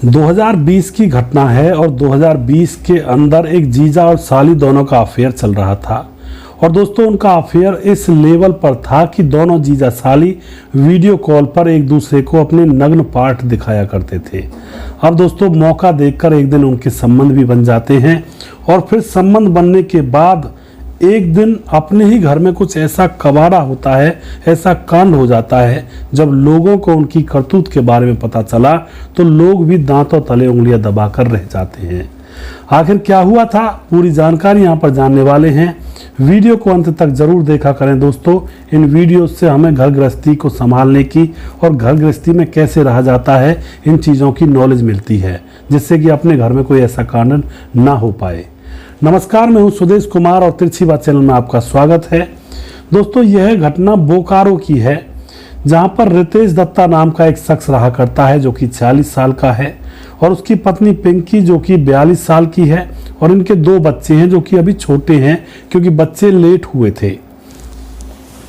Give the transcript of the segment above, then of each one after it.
2020 की घटना है और 2020 के अंदर एक जीजा और साली दोनों का अफेयर चल रहा था। और दोस्तों उनका अफेयर इस लेवल पर था कि दोनों जीजा साली वीडियो कॉल पर एक दूसरे को अपने नग्न पार्ट दिखाया करते थे। अब दोस्तों मौका देखकर एक दिन उनके संबंध भी बन जाते हैं और फिर संबंध बनने के बाद एक दिन अपने ही घर में कुछ ऐसा कबाड़ा होता है, ऐसा कांड हो जाता है। जब लोगों को उनकी करतूत के बारे में पता चला तो लोग भी दांतों तले उंगलियां दबाकर रह जाते हैं। आखिर क्या हुआ था, पूरी जानकारी यहाँ पर जानने वाले हैं। वीडियो को अंत तक जरूर देखा करें दोस्तों। इन वीडियो से हमें घर गृहस्थी को संभालने की और घर गृहस्थी में कैसे रहा जाता है इन चीज़ों की नॉलेज मिलती है, जिससे कि अपने घर में कोई ऐसा कांड ना हो पाए। नमस्कार, मैं हूं सुदेश कुमार और तिरछी बात चैनल में आपका स्वागत है। दोस्तों यह घटना बोकारो की है, जहां पर रितेश दत्ता नाम का एक शख्स रहा करता है जो कि 40 साल का है और उसकी पत्नी पिंकी जो कि 42 साल की है और इनके 2 बच्चे हैं जो कि अभी छोटे हैं क्योंकि बच्चे लेट हुए थे।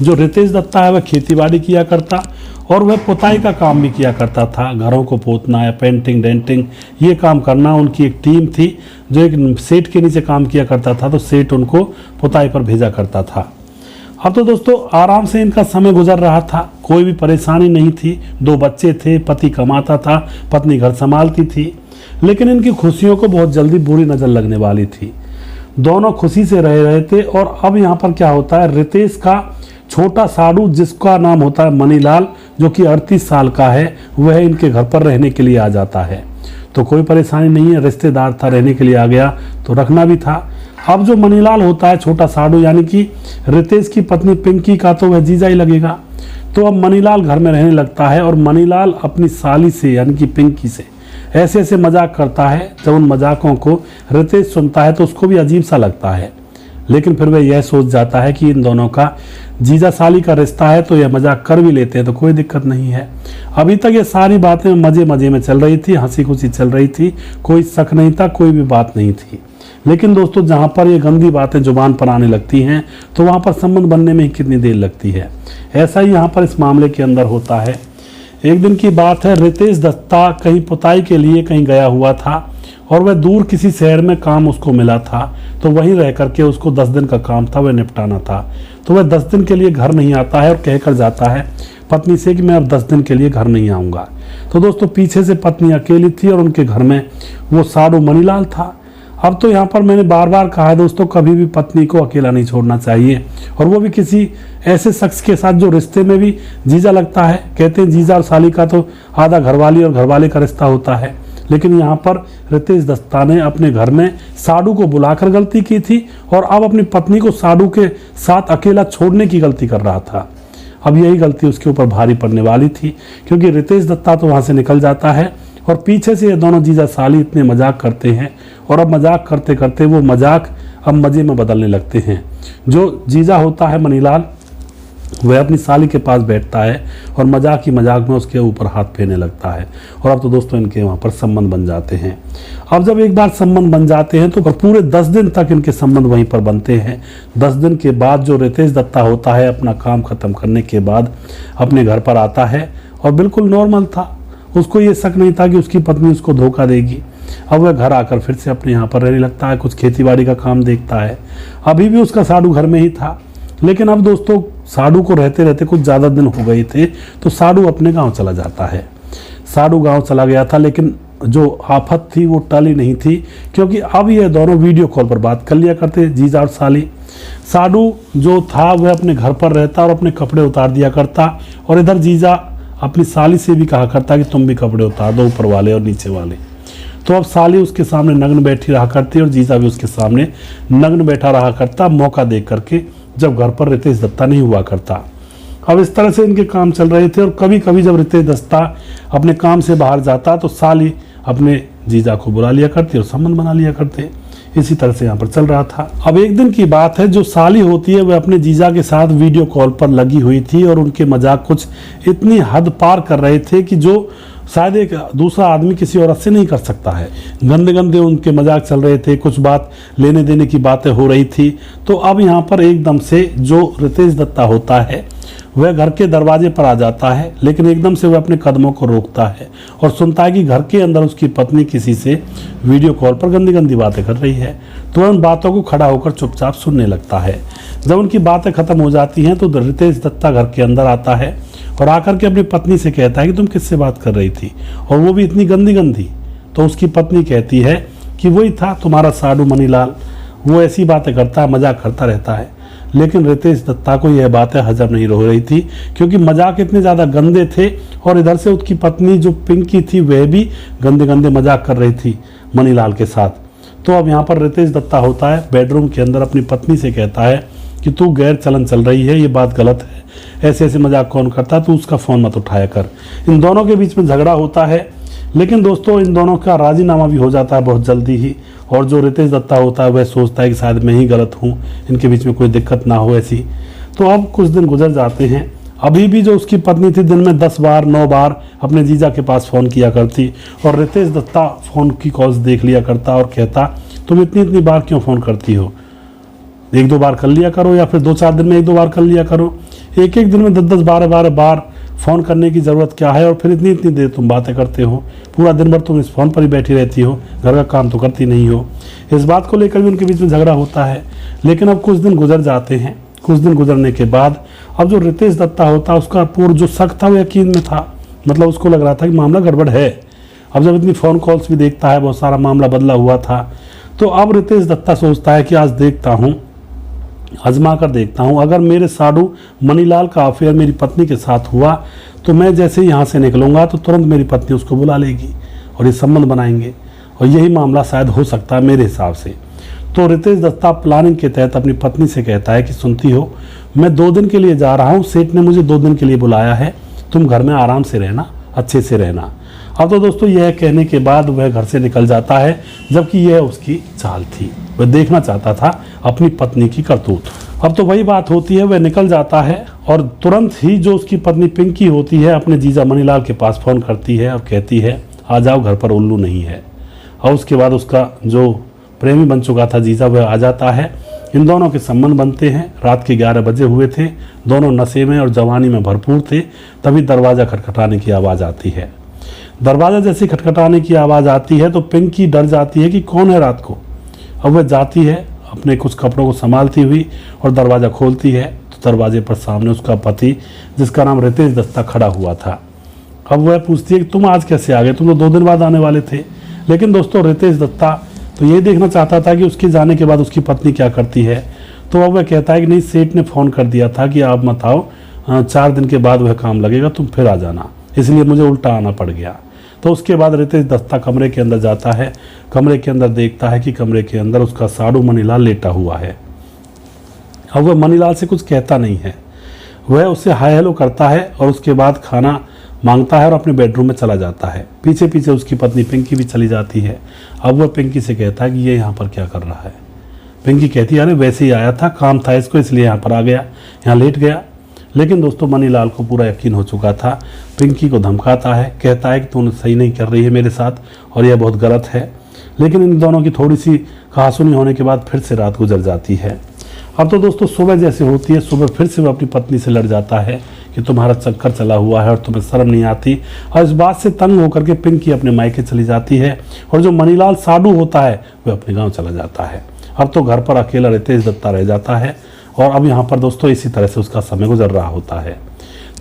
जो रितेश दत्ता है वह खेतीबाड़ी किया करता और वह पुताई का काम भी किया करता था। घरों को पोतना या पेंटिंग डेंटिंग ये काम करना उनकी एक टीम थी जो एक सेठ के नीचे काम किया करता था, तो सेठ उनको पुताई पर भेजा करता था। अब तो दोस्तों आराम से इनका समय गुजर रहा था, कोई भी परेशानी नहीं थी। 2 बच्चे थे, पति कमाता था, पत्नी घर संभालती थी। लेकिन इनकी खुशियों को बहुत जल्दी बुरी नज़र लगने वाली थी। दोनों खुशी से रह रहे थे और अब यहाँ पर क्या होता है, रितेश का छोटा साडू जिसका नाम होता है मनीलाल, जो कि 38 साल का है, वह इनके घर पर रहने के लिए आ जाता है। तो कोई परेशानी नहीं है, रिश्तेदार था, रहने के लिए आ गया तो रखना भी था। अब जो मनीलाल होता है छोटा साडू यानी कि रितेश की पत्नी पिंकी का, तो वह जीजा ही लगेगा। तो अब मनीलाल घर में रहने लगता है और मनीलाल अपनी साली से यानी कि पिंकी से ऐसे ऐसे मजाक करता है। जब उन मजाकों को रितेश सुनता है तो उसको भी अजीब सा लगता है, लेकिन फिर वह यह सोच जाता है कि इन दोनों का जीजा साली का रिश्ता है तो यह मजाक कर भी लेते हैं तो कोई दिक्कत नहीं है। अभी तक ये सारी बातें मजे मजे में चल रही थी, हंसी खुशी चल रही थी, कोई शक नहीं था, कोई भी बात नहीं थी। लेकिन दोस्तों जहाँ पर ये गंदी बातें जुबान पर आने लगती हैं तो वहाँ पर संबंध बनने में ही कितनी देर लगती है। ऐसा ही यहाँ पर इस मामले के अंदर होता है। एक दिन की बात है, रितेश दत्ता कहीं पुताई के लिए कहीं गया हुआ था और वह दूर किसी शहर में काम उसको मिला था, तो वहीं रह करके उसको 10 दिन का काम था, वह निपटाना था। तो वह 10 दिन के लिए घर नहीं आता है और कहकर जाता है पत्नी से कि मैं अब 10 दिन के लिए घर नहीं आऊँगा। तो दोस्तों पीछे से पत्नी अकेली थी और उनके घर में वो साडू मनीलाल था। अब तो यहाँ पर मैंने बार बार कहा है दोस्तों, कभी भी पत्नी को अकेला नहीं छोड़ना चाहिए, और वो भी किसी ऐसे शख्स के साथ जो रिश्ते में भी जीजा लगता है। कहते हैं जीजा और साली का तो आधा घरवाली और घरवाले का रिश्ता होता है, लेकिन यहाँ पर रितेश दत्ता ने अपने घर में साडू को बुलाकर गलती की थी और अब अपनी पत्नी को साडू के साथ अकेला छोड़ने की गलती कर रहा था। अब यही गलती उसके ऊपर भारी पड़ने वाली थी, क्योंकि रितेश दत्ता तो वहाँ से निकल जाता है और पीछे से ये दोनों जीजा साली इतने मजाक करते हैं और अब मजाक करते करते वो मजाक अब मजे में बदलने लगते हैं। जो जीजा होता है मनीलाल, वह अपनी साली के पास बैठता है और मजाक ही मजाक में उसके ऊपर हाथ फेरने लगता है। और अब तो दोस्तों इनके वहाँ पर संबंध बन जाते हैं। अब जब एक बार संबंध बन जाते हैं तो पूरे 10 दिन तक इनके संबंध वहीं पर बनते हैं। 10 दिन के बाद जो रितेश दत्ता होता है अपना काम खत्म करने के बाद अपने घर पर आता है और बिल्कुल नॉर्मल था, उसको ये शक नहीं था कि उसकी पत्नी उसको धोखा देगी। अब वह घर आकर फिर से अपने यहाँ पर रहने लगता है, कुछ खेतीबाड़ी का काम देखता है। अभी भी उसका साडू घर में ही था, लेकिन अब दोस्तों साडू को रहते रहते कुछ ज़्यादा दिन हो गए थे तो साडू अपने गांव चला जाता है। साडू गांव चला गया था, लेकिन जो आफत थी वो टली नहीं थी, क्योंकि अब ये दोनों वीडियो कॉल पर बात कर लिया करते, जीजा और साली। साडू जो था वह अपने घर पर रहता और अपने कपड़े उतार दिया करता, और इधर जीजा अपनी साली से भी कहा करता कि तुम भी कपड़े उतार दो, ऊपर वाले और नीचे वाले। तो अब साली उसके सामने नग्न बैठी रहा करती और जीजा भी उसके सामने नग्न बैठा रहा करता, मौका देख करके, जब घर पर रितेश दत्ता नहीं हुआ करता। अब इस तरह से इनके काम चल रहे थे और कभी कभी जब रितेश दत्ता अपने काम से बाहर जाता तो साली अपने जीजा को बुला लिया करती और संबंध बना लिया करते। इसी तरह से यहाँ पर चल रहा था। अब एक दिन की बात है, जो साली होती है वह अपने जीजा के साथ वीडियो कॉल पर लगी हुई थी और उनके मजाक कुछ इतनी हद पार कर रहे थे कि जो शायद एक दूसरा आदमी किसी औरत से नहीं कर सकता है। गंदे गंदे उनके मजाक चल रहे थे, कुछ बात लेने देने की बातें हो रही थी। तो अब यहाँ पर एकदम से जो रितेश दत्ता होता है वह घर के दरवाजे पर आ जाता है, लेकिन एकदम से वह अपने कदमों को रोकता है और सुनता है कि घर के अंदर उसकी पत्नी किसी से वीडियो कॉल पर गंदी गंदी बातें कर रही है। तुरंत बातों को खड़ा होकर चुपचाप सुनने लगता है। जब उनकी बातें खत्म हो जाती हैं तो रितेश दत्ता घर के अंदर आता है और आकर के अपनी पत्नी से कहता है कि तुम किससे बात कर रही थी, और वो भी इतनी गंदी गंदी। तो उसकी पत्नी कहती है कि वही था तुम्हारा साडू मनीलाल, वो ऐसी बातें करता है, मजाक करता रहता है। लेकिन रितेश दत्ता को यह बातें हजम नहीं हो रही थी, क्योंकि मजाक इतने ज़्यादा गंदे थे और इधर से उसकी पत्नी जो पिंकी थी वह भी गंदे गंदे मजाक कर रही थी मनीलाल के साथ। तो अब यहाँ पर रितेश दत्ता होता है बेडरूम के अंदर, अपनी पत्नी से कहता है कि तू गैर चलन चल रही है, ये बात गलत है, ऐसे ऐसे मजाक कौन करता है, तू उसका फ़ोन मत उठाया कर। इन दोनों के बीच में झगड़ा होता है, लेकिन दोस्तों इन दोनों का राजीनामा भी हो जाता है बहुत जल्दी ही। और जो रितेश दत्ता होता है वह सोचता है कि शायद मैं ही गलत हूँ, इनके बीच में कोई दिक्कत ना हो ऐसी। तो अब कुछ दिन गुजर जाते हैं। अभी भी जो उसकी पत्नी थी दिन में 10 बार 9 बार अपने जीजा के पास फ़ोन किया करती, और रितेश दत्ता फ़ोन की कॉल्स देख लिया करता और कहता तुम इतनी इतनी बार क्यों फ़ोन करती हो, 1-2 बार कर लिया करो, या फिर 2-4 दिन में 1-2 बार कर लिया करो, एक दिन में 10-10 12 बार फ़ोन करने की ज़रूरत क्या है, और फिर इतनी इतनी देर तुम बातें करते हो, पूरा दिन भर तुम इस फ़ोन पर ही बैठी रहती हो, घर का काम तो करती नहीं हो। इस बात को लेकर भी उनके बीच में झगड़ा होता है। लेकिन अब कुछ दिन गुजर जाते हैं। कुछ दिन गुजरने के बाद अब जो रितेश दत्ता होता है उसका पूर्ण जो शक था वो यकीन में था, मतलब उसको लग रहा था कि मामला गड़बड़ है। अब जब इतनी फ़ोन कॉल्स भी देखता है, बहुत सारा मामला बदला हुआ था, तो अब रितेश दत्ता सोचता है कि आज देखता हूँ, आजमा कर देखता हूँ, अगर मेरे साडू मनीलाल का अफेयर मेरी पत्नी के साथ हुआ तो मैं जैसे ही यहाँ से निकलूँगा तो तुरंत मेरी पत्नी उसको बुला लेगी और ये संबंध बनाएंगे, और यही मामला शायद हो सकता है मेरे हिसाब से। तो रितेश दत्ता प्लानिंग के तहत अपनी पत्नी से कहता है कि सुनती हो, मैं 2 दिन के लिए जा रहा हूँ, सेठ ने मुझे 2 दिन के लिए बुलाया है, तुम घर में आराम से रहना, अच्छे से रहना। अब तो दोस्तों यह कहने के बाद वह घर से निकल जाता है, जबकि यह उसकी चाल थी, वह देखना चाहता था अपनी पत्नी की करतूत। अब तो वही बात होती है, वह निकल जाता है और तुरंत ही जो उसकी पत्नी पिंकी होती है अपने जीजा मनीलाल के पास फ़ोन करती है और कहती है आ जाओ, घर पर उल्लू नहीं है। और उसके बाद उसका जो प्रेमी बन चुका था जीजा वह आ जाता है। इन दोनों के संबंध बनते हैं। रात के 11 बजे हुए थे, दोनों नशे में और जवानी में भरपूर थे। तभी दरवाज़ा खटखटाने की आवाज़ आती है। दरवाज़ा जैसे खटखटाने की आवाज़ आती है तो पिंकी डर जाती है कि कौन है रात को। अब वह जाती है अपने कुछ कपड़ों को संभालती हुई और दरवाज़ा खोलती है तो दरवाजे पर सामने उसका पति, जिसका नाम रितेश दत्ता, खड़ा हुआ था। अब वह पूछती है कि तुम आज कैसे आ गए, तुम तो 2 दिन बाद आने वाले थे। लेकिन दोस्तों रितेश दत्ता तो ये देखना चाहता था कि उसके जाने के बाद उसकी पत्नी क्या करती है। तो अब वह कहता है कि नहीं, सेठ ने फ़ोन कर दिया था कि आप मत आओ, 4 दिन के बाद वह काम लगेगा, तुम फिर आ जाना, इसलिए मुझे उल्टा आना पड़ गया। तो उसके बाद रितेश दत्ता कमरे के अंदर जाता है। कमरे के अंदर देखता है कि कमरे के अंदर उसका साडू मनीलाल लेटा हुआ है। अब वह मनीलाल से कुछ कहता नहीं है, वह उससे हाय हेलो करता है और उसके बाद खाना मांगता है और अपने बेडरूम में चला जाता है। पीछे पीछे उसकी पत्नी पिंकी भी चली जाती है। अब वह पिंकी से कहता है कि ये यहाँ पर क्या कर रहा है। पिंकी कहती है अरे वैसे ही आया था, काम था इसको, इसलिए यहाँ पर आ गया, यहाँ लेट गया। लेकिन दोस्तों मनीलाल को पूरा यकीन हो चुका था। पिंकी को धमकाता है, कहता है कि तू सही नहीं कर रही है मेरे साथ और यह बहुत गलत है। लेकिन इन दोनों की थोड़ी सी कहासुनी होने के बाद फिर से रात गुजर जाती है। अब तो दोस्तों सुबह जैसे होती है, सुबह फिर से वो अपनी पत्नी से लड़ जाता है कि तुम्हारा चक्कर चला हुआ है और तुम्हें शर्म नहीं आती। और इस बात से तंग होकर के पिंकी अपने मायके चली जाती है और जो मनीलाल साडू होता है वह अपने गाँव चला जाता है। अब तो घर पर अकेला रितेश दत्ता रह जाता है और अब यहाँ पर दोस्तों इसी तरह से उसका समय गुजर रहा होता है।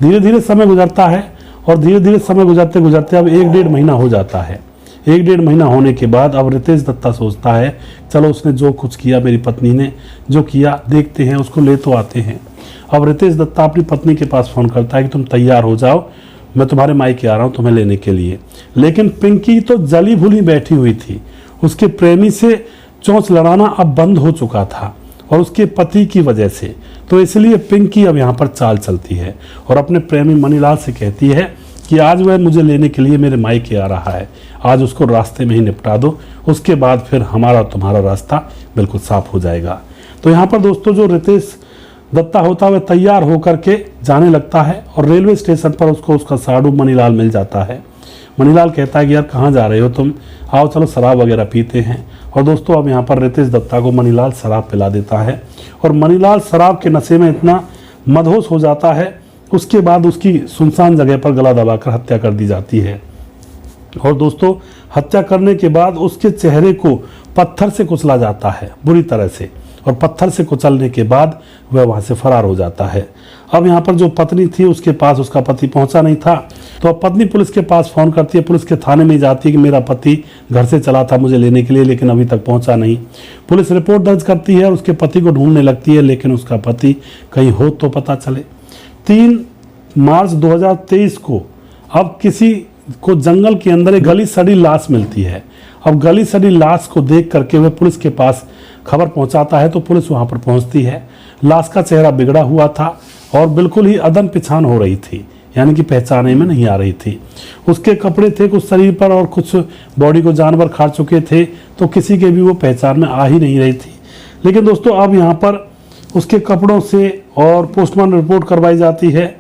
धीरे धीरे समय गुजरता है और धीरे धीरे समय गुजरते गुजरते अब 1-1.5 महीना हो जाता है। 1-1.5 महीना होने के बाद अब रितेश दत्ता सोचता है चलो उसने जो कुछ किया, मेरी पत्नी ने जो किया, देखते हैं, उसको ले तो आते हैं। अब रितेश दत्ता अपनी पत्नी के पास फ़ोन करता है कि तुम तैयार हो जाओ, मैं तुम्हारे मायके आ रहा हूँ तुम्हें लेने के लिए। लेकिन पिंकी तो जली भुली बैठी हुई थी। उसके प्रेमी से चोंच लड़ाना अब बंद हो चुका था और उसके पति की वजह से। तो इसलिए पिंकी अब यहाँ पर चाल चलती है और अपने प्रेमी मनीलाल से कहती है कि आज वह मुझे लेने के लिए मेरे मायके आ रहा है, आज उसको रास्ते में ही निपटा दो, उसके बाद फिर हमारा और तुम्हारा रास्ता बिल्कुल साफ हो जाएगा। तो यहाँ पर दोस्तों जो रितेश दत्ता होता है वह तैयार होकर के जाने लगता है और रेलवे स्टेशन पर उसको उसका साडू मनीलाल मिल जाता है। मनीलाल कहता है कि यार कहाँ जा रहे हो तुम, आओ चलो शराब वगैरह पीते हैं। और दोस्तों अब यहाँ पर रितेश दत्ता को मनीलाल शराब पिला देता है और मनीलाल शराब के नशे में इतना मदहोश हो जाता है उसके बाद उसकी सुनसान जगह पर गला दबाकर हत्या कर दी जाती है। और दोस्तों, हत्या करने के बाद उसके चेहरे को पत्थर से कुचला जाता है बुरी तरह से, और पत्थर से कुचलने के बाद वह वहाँ से फरार हो जाता है। अब यहाँ पर जो पत्नी थी उसके पास उसका पति पहुँचा नहीं था, तो अब पत्नी पुलिस के पास फ़ोन करती है, पुलिस के थाने में जाती है कि मेरा पति घर से चला था मुझे लेने के लिए, लेकिन अभी तक पहुँचा नहीं। पुलिस रिपोर्ट दर्ज करती है और उसके पति को ढूंढने लगती है, लेकिन उसका पति कहीं हो तो पता चले। 3 मार्च 2023 को अब किसी को जंगल के अंदर एक गली सड़ी लाश मिलती है। अब गली सड़ी लाश को देख करके वह पुलिस के पास खबर पहुंचाता है, तो पुलिस वहां पर पहुंचती है। लाश का चेहरा बिगड़ा हुआ था और बिल्कुल ही अदन पिछान हो रही थी, यानी कि पहचाने में नहीं आ रही थी। उसके कपड़े थे कुछ शरीर पर और कुछ बॉडी को जानवर खा चुके थे, तो किसी के भी वो पहचान में आ ही नहीं रही थी। लेकिन दोस्तों, अब यहाँ पर उसके कपड़ों से और पोस्टमार्टम रिपोर्ट करवाई जाती है,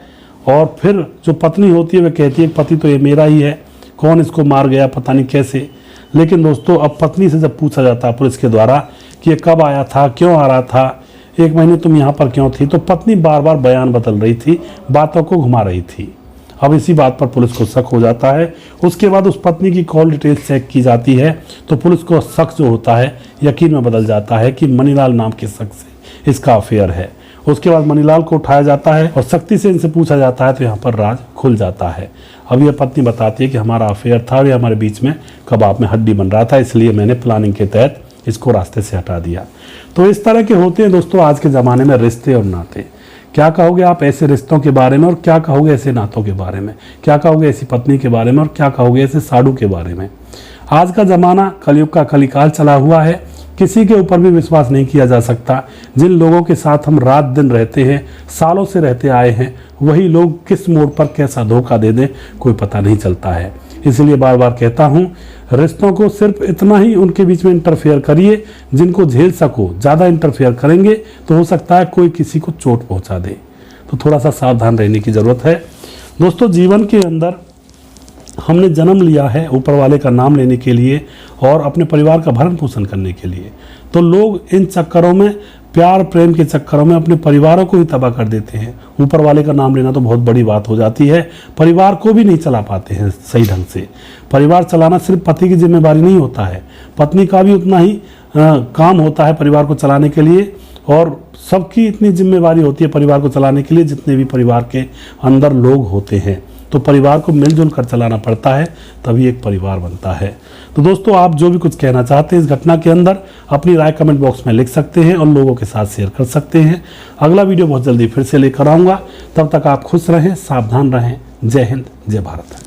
और फिर जो पत्नी होती है वह कहती है पति तो ये मेरा ही है, कौन इसको मार गया पता नहीं कैसे। लेकिन दोस्तों, अब पत्नी से जब पूछा जाता है पुलिस के द्वारा कि ये कब आया था, क्यों आ रहा था, 1 महीने तुम यहाँ पर क्यों थी, तो पत्नी बार बार बयान बदल रही थी, बातों को घुमा रही थी। अब इसी बात पर पुलिस को शक हो जाता है। उसके बाद उस पत्नी की कॉल डिटेल चेक की जाती है, तो पुलिस को शक जो होता है यकीन में बदल जाता है कि मनीलाल नाम के शख्स से इसका अफेयर है। उसके बाद मनीलाल को उठाया जाता है और सख्ती से इनसे पूछा जाता है, तो यहाँ पर राज खुल जाता है। अब यह पत्नी बताती है कि हमारा अफेयर था और ये हमारे बीच में कबाब में हड्डी बन रहा था, इसलिए मैंने प्लानिंग के तहत इसको रास्ते से हटा दिया। तो इस तरह के होते हैं दोस्तों आज के ज़माने में रिश्ते और नाते। क्या कहोगे आप ऐसे रिश्तों के बारे में, और क्या कहोगे ऐसे नातों के बारे में, क्या कहोगे ऐसी पत्नी के बारे में, और क्या कहोगे ऐसे साधु के बारे में। आज का ज़माना कलयुग का कलिकाल चला हुआ है, किसी के ऊपर भी विश्वास नहीं किया जा सकता। जिन लोगों के साथ हम रात दिन रहते हैं, सालों से रहते आए हैं, वही लोग किस मोड़ पर कैसा धोखा दे दें कोई पता नहीं चलता है। इसलिए बार बार कहता हूँ, रिश्तों को सिर्फ इतना ही उनके बीच में इंटरफेयर करिए जिनको झेल सको। ज़्यादा इंटरफेयर करेंगे तो हो सकता है कोई किसी को चोट पहुँचा दे, तो थोड़ा सा सावधान रहने की ज़रूरत है। दोस्तों, जीवन के अंदर हमने जन्म लिया है ऊपर वाले का नाम लेने के लिए और अपने परिवार का भरण पोषण करने के लिए, तो लोग इन चक्करों में, प्यार प्रेम के चक्करों में अपने परिवारों को ही तबाह कर देते हैं। ऊपर वाले का नाम लेना तो बहुत बड़ी बात हो जाती है, परिवार को भी नहीं चला पाते हैं सही ढंग से। परिवार चलाना सिर्फ पति की जिम्मेदारी नहीं होता है, पत्नी का भी उतना ही काम होता है परिवार को चलाने के लिए, और सबकी इतनी जिम्मेदारी होती है परिवार को चलाने के लिए जितने भी परिवार के अंदर लोग होते हैं। तो परिवार को मिलजुल कर चलाना पड़ता है, तभी एक परिवार बनता है। तो दोस्तों, आप जो भी कुछ कहना चाहते हैं इस घटना के अंदर अपनी राय कमेंट बॉक्स में लिख सकते हैं और लोगों के साथ शेयर कर सकते हैं। अगला वीडियो बहुत जल्दी फिर से लेकर आऊँगा, तब तक आप खुश रहें, सावधान रहें। जय हिंद, जय भारत।